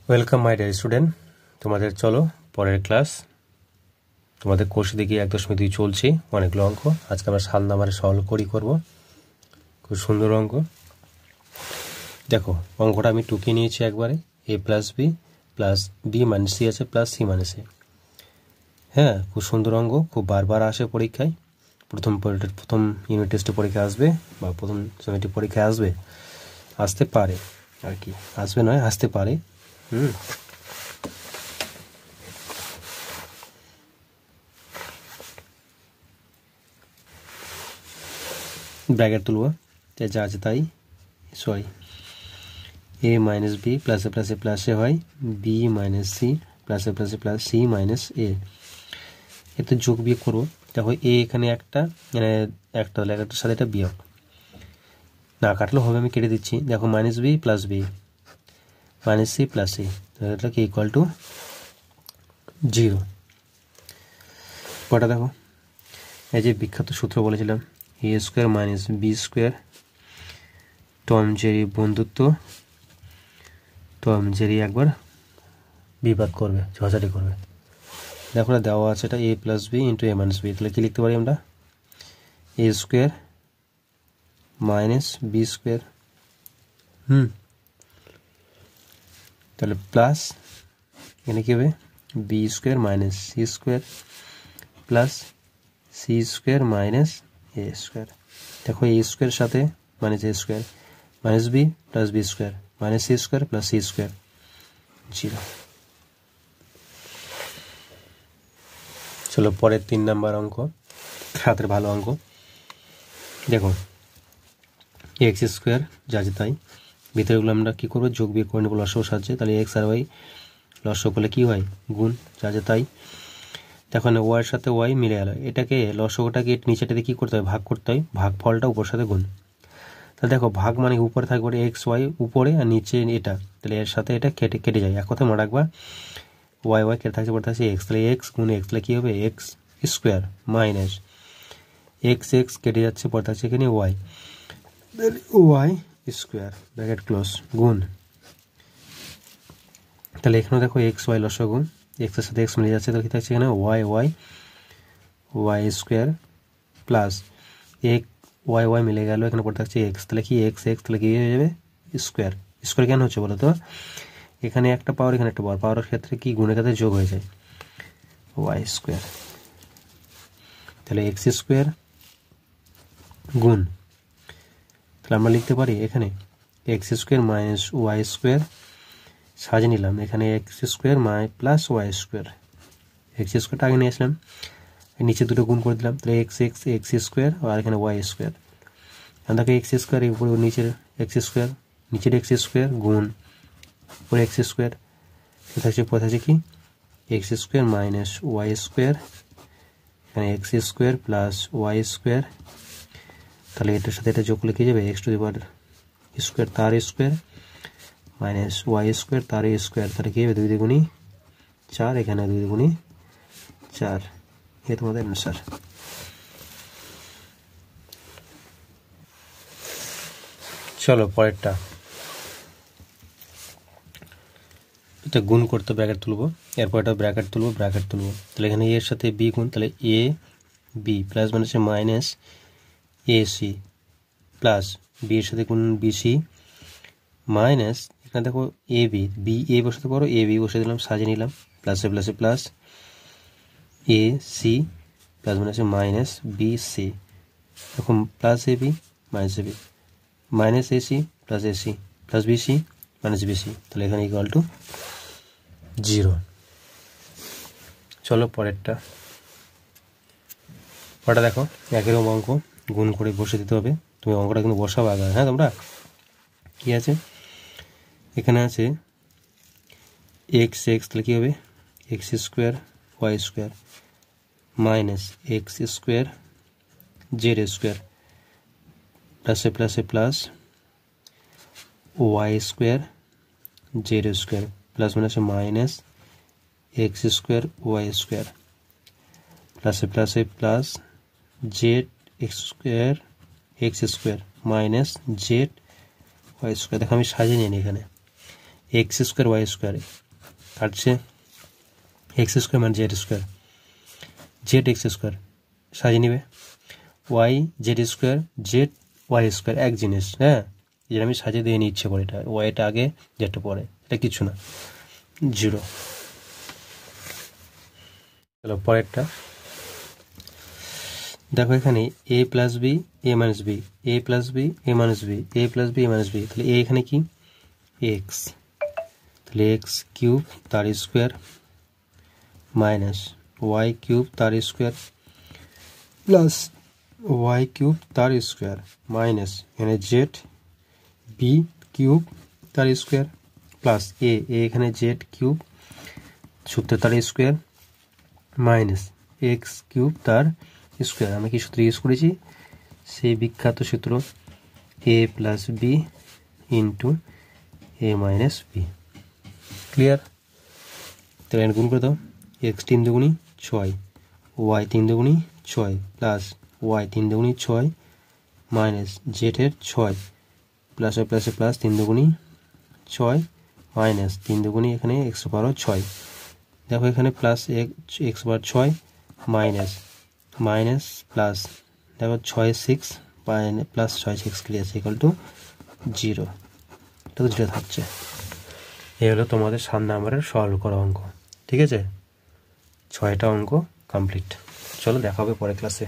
Welcome my dear student, তোমাদের চলো পরের ক্লাস। তোমাদের কোর্সে দেখি 1.2 চলছে, অনেকগুলো অঙ্ক। আজকে আমরা সাল নাম্বারে সলভ করব। খুব সুন্দর অঙ্ক। দেখো অঙ্কটা আমি টুকে নিয়েছি একবারে, a plus B plus B minus C আছে প্লাস সি মাইনাস এ। হ্যাঁ, খুব সুন্দর অঙ্ক, খুব বারবার আসে পরীক্ষায়। প্রথম ইউনিট টেস্টে পরীক্ষা আসবে বা প্রথম সেমিস্টার পরীক্ষায় আসতে পারে আর কি, আসবে নয় আসতে পারে। ব্র্যাকেট তুলব, যা আছে তাই, সরি, এ মাইনাস বি প্লাসে প্লাসে প্লাসে হয় বি মাইনাস সি প্লাসে প্লাসে প্লাস সি মাইনাস এ। এতে যোগ বিয়োগ করবো। দেখো এ এখানে একটা, মানে একটা হলে একটার সাথে এটা বিয়োগ না কাটলেও হবে, আমি কেটে দিচ্ছি। দেখো minus B plus B minus C plus C, এটা কি ইকুয়াল টু 0। কটা দেখো, এই যে বিখ্যাত সূত্র বলেছিলাম, A square minus B square, Tom Jerry বন্ধুত্ব, টম জেরি একবার বিবাদ করবে, ঝগড়াঝাটি করবে। দেখো না দেওয়া আছে এটা, A plus B into A minus B, তাহলে কি লিখতে পারি আমরা, A square minus B square, তাহলে প্লাস এখানে কী হবে, B square minus C square plus C square minus A square. দেখো এ স্কোয়ার সাথে minus A square, minus B plus B square minus C square plus C square, 0। চলো পরের 3 number অঙ্ক, হাতের ভালো অঙ্ক। দেখো এক্স স্কোয়ার যা আছে তাই, ভিতরেগুলো আমরা কী করবো, যোগ বিয়োগ করে নেবো লসাগু সাহায্যে। তাহলে এক্স আর ওয়াই লসাগু করলে কী হয়, গুণ, যা আছে তাই। দেখো না ওয়াইয়ের সাথে ওয়াই মিলে গেল, এটাকে লসাগুটাকে নিচেটাতে কী করতে হয়, ভাগ করতে হয়, ভাগ ফলটা উপর সাথে গুণ। তাহলে দেখো ভাগ মানে উপরে থাকবে এক্স ওয়াই উপরে, আর নিচে এটা, তাহলে এর সাথে এটা কেটে যায়। এক কথা মনে রাখবা, ওয়াই ওয়াই কেটে থাকছে, পরে থাকছে এক্স, তাহলে এক্স গুণ এক্স, তাহলে কী হবে, x square minus x x কেটে যাচ্ছে, পরে থাকছে এখানে y, y square bracket close গুণ। তাহলে এখানে দেখো এক্স ওয়াই লসাগু, এক্সের সাথে এক্স মিলে যাচ্ছে, তাহলে কী থাকছে এখানে y y y square plus এক ওয়াই ওয়াই মিলে গেল, এখানে পরে থাকছে এক্স, তাহলে কি এক্স এক্স, তাহলে কি হয়ে যাবে স্কোয়ার। স্কোয়ার কেন হচ্ছে বলো তো, এখানে একটা পাওয়ার এখানে একটা পাওয়ার, পাওয়ারের ক্ষেত্রে কি গুণের ক্ষেত্রে যোগ হয়ে যায়, ওয়াই স্কোয়ার। তাহলে এক্স স্কোয়ার গুণ, তাহলে আমরা লিখতে পারি এখানে x square minus Y square, সাজিয়ে নিলাম এখানে x square plus Y square, X স্কোয়ারটা আগে নিয়ে আসলাম, নিচে দুটো গুণ করে দিলাম, তাহলে এক্স এক্স এক্স স্কোয়ার আর এখানে ওয়াই স্কোয়ার। আর দেখো এক্স স্কোয়ার উপরে নিচের এক্স স্কোয়ার, নিচের এক্স স্কোয়ার গুণ উপরে এক্স স্কোয়ার, পরে থাকছে কি X square minus Y square, এখানে x square plus Y square. তাহলে এটার সাথে এটা যোগ লিখে যাবে, X to the power square তার স্কোয়ার মাইনাস ওয়াই স্কোয়ার তার স্কোয়ার, তাহলে কী হবে 2 দ্বিগুণী 4, এখানে 2 দ্বিগুণী 4, এ তোমাদের অ্যান্সার। চলো পরেরটা, এটা গুণ করতে ব্র্যাকেট তুলবো, এরপর এটা ব্র্যাকেট তুলবো, তাহলে এখানে এর সাথে বি গুণ, তাহলে এ বি প্লাস মানে হচ্ছে minus A C plus B এর সাথে গুণ বিসি মাইনাস, এখানে দেখো এ বি, বি এ বসাতে পারো, এ বি বসে দিলাম, সাজিয়ে নিলাম, প্লাসে প্লাসে প্লাস এ সি প্লাস মানে হচ্ছে মাইনাস বি সি, এখন plus A B minus A B minus A C plus B C minus B C, তাহলে এখানে ইকুয়াল টু 0। চলো পরেরটা দেখো, একইরকম অঙ্ক, গুণ করে বসে দিতে হবে। তুমি অঙ্কটা কিন্তু বসাবো আগে, হ্যাঁ তোমরা। কি আছে এখানে, আছে এক্স এক্স, তাহলে কী হবে x square y square minus x square z square প্লাসে প্লাসে plus Y square z square plus মানে আছে minus x square y square প্লাসে প্লাসে plus z x square minus z y square. দেখো আমি সাজিয়ে নিই এখানে, এক্স স্কোয়ার ওয়াই স্কোয়ার কাটছে, এক্স স্কোয়ার মানে z square, z x square সাজিয়ে নিবে, y z square, z y square এক জিনিস, হ্যাঁ যেটা আমি সাজিয়ে দিয়ে নিচ্ছে পরে, এটা ওয়াইটা আগে জেডটা পরে, এটা কিছু না, 0। চলো পরেরটা দেখো, এখানে এ plus B A minus B, A plus B A minus B, A plus B A minus B, তাহলে এ এখানে কি এক্স, তাহলে এক্স কিউব তার স্কোয়ার মাইনাস ওয়াই কিউব তার স্কোয়ার প্লাস ওয়াই কিউব তার স্কোয়ার মাইনাস এখানে জেড বি কিউব তার square plus এ এখানে জেড কিউব সূত্র তার স্কোয়ার মাইনাস এক্স কিউব তার স্কোয়ার। আমরা কি সূত্র ইউজ করেছি? সেই বিখ্যাত সূত্র এ plus B into A minus B. Clear? তাহলে গুণ করে দাও, এক্স 3 দুগুণী 6, ওয়াই 3 দুগুণী 6 প্লাস ওয়াই 3 দুগুণী 6 মাইনাস জেডের 6 প্লাস প্লাসে প্লাস 3 দুগুণী 6 মাইনাস 3 দুগুণী এখানে এক্স পাওয়ার 6, দেখো এখানে plus X power 6 minus minus plus, দেখো 6 6 প্লাস 6 6 ক্লিয়ার ইকুয়াল টু 0, এটা তো 0 থাকছে। এই হলো তোমাদের 7 নম্বরের সলভ করা অঙ্ক। ঠিক আছে, 6টা অঙ্ক কমপ্লিট। চলো দেখা হবে পরের ক্লাসে।